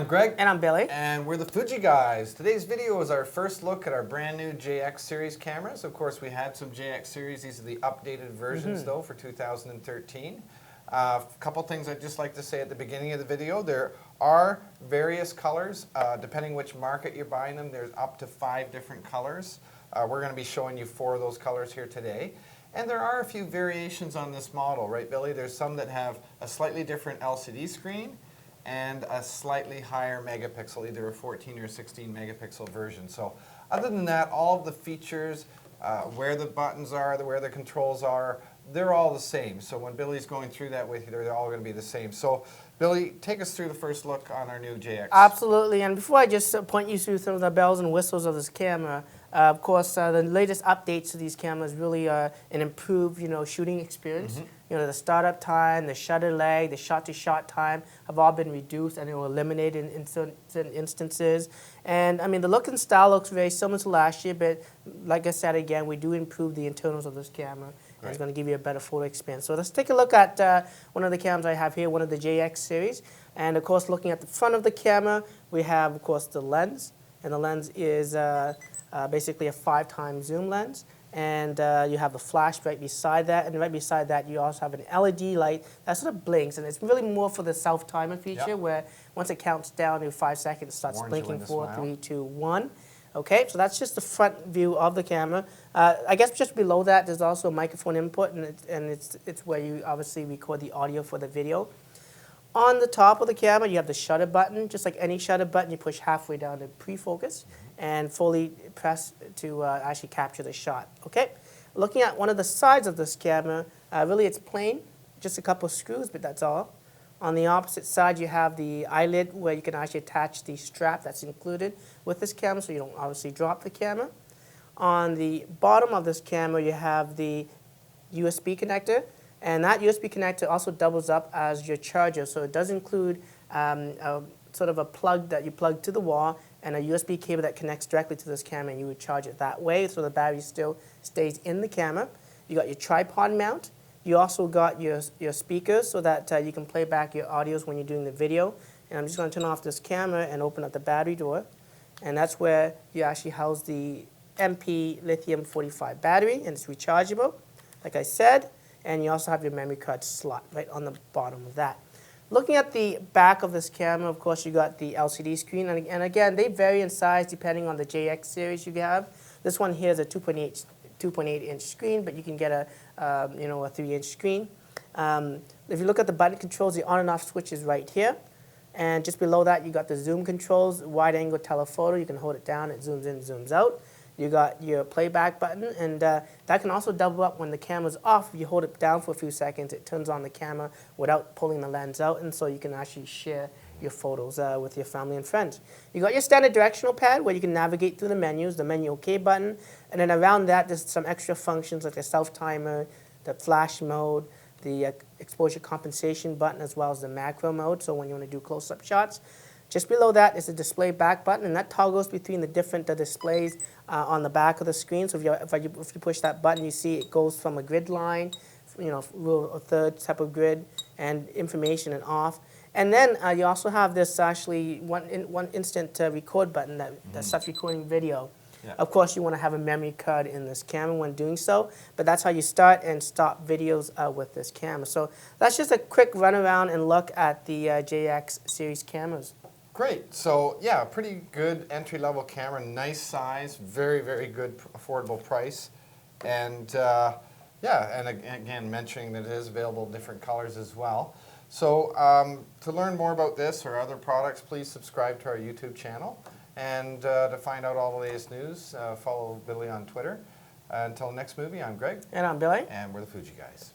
Greg. And I'm Billy. And we're the Fuji Guys. Today's video is our first look at our brand new JX Series cameras. Of course, we had some JX Series. These are the updated versions, though, for 2013. A couple things I'd just like to say at the beginning of the video. There are various colors. Depending which market you're buying them, there's up to 5 different colors. We're going to be showing you 4 of those colors here today. And there are a few variations on this model, right, Billy? There's some that have a slightly different LCD screen and a slightly higher megapixel, either a 14 or 16 megapixel version. So other than that, all of the features, where the buttons are, where the controls are, they're all the same. So when Billy's going through that with you, they're all going to be the same. So Billy, take us through the first look on our new JX. Absolutely, and before I just point you through some of the bells and whistles of this camera, of course, the latest updates to these cameras really are an improved, shooting experience. The startup time, the shutter lag, the shot-to-shot time have all been reduced and eliminated in certain instances. And I mean, the look and style looks very similar to last year, but like I said again, we do improve the internals of this camera. Right. It's going to give you a better photo experience. So let's take a look at one of the cameras I have here, one of the JX series. And of course, looking at the front of the camera, we have, of course, the lens. And the lens is basically a 5x zoom lens. And you have the flash right beside that. And right beside that, you also have an LED light that sort of blinks. And it's really more for the self-timer feature, where once it counts down to 5 seconds, it starts blinking 4, 3, 2, 1. Okay, so that's just the front view of the camera. I guess just below that, there's also a microphone input, and it's where you obviously record the audio for the video. On the top of the camera, you have the shutter button. Just like any shutter button, you push halfway down to pre-focus and fully press to actually capture the shot. Okay, looking at one of the sides of this camera, really it's plain, just a couple of screws, but that's all. On the opposite side, you have the eyelid where you can actually attach the strap that's included with this camera, so you don't obviously drop the camera. On the bottom of this camera, you have the USB connector, and that USB connector also doubles up as your charger, so it does include sort of a plug that you plug to the wall and a USB cable that connects directly to this camera, and you would charge it that way, so the battery still stays in the camera. You got your tripod mount. You also got your speakers so that you can play back your audios when you're doing the video. And I'm just going to turn off this camera and open up the battery door. And that's where you actually house the MP lithium 45 battery, and it's rechargeable, like I said. And you also have your memory card slot right on the bottom of that. Looking at the back of this camera, of course, you got the LCD screen. And again, they vary in size depending on the JX series you have. This one here is a 2.8-inch screen, but you can get a 3-inch screen. If you look at the button controls, the on and off switch is right here. And just below that, you got the zoom controls, wide angle telephoto. You can hold it down, it zooms in, zooms out. You got your playback button, and that can also double up when the camera's off. If you hold it down for a few seconds, it turns on the camera without pulling the lens out, and so you can actually share your photos with your family and friends. You got your standard directional pad where you can navigate through the menus, the menu OK button, and then around that there's some extra functions like the self-timer, the flash mode, the exposure compensation button, as well as the macro mode, so when you want to do close-up shots. Just below that is the display back button, and that toggles between the different displays on the back of the screen. So if you push that button, you see it goes from a grid line, rule of third type of grid, and information and off. And then you also have this actually one instant record button that starts recording video. Yeah. Of course, you want to have a memory card in this camera when doing so, but that's how you start and stop videos with this camera. So that's just a quick run around and look at the JX series cameras. Great. So yeah, pretty good entry-level camera, nice size, very, very good affordable price. And yeah, and again, mentioning that it is available in different colors as well. So to learn more about this or other products, please subscribe to our YouTube channel. And to find out all the latest news, follow Billy on Twitter. Until next movie, I'm Greg. And I'm Billy. And we're the Fuji Guys.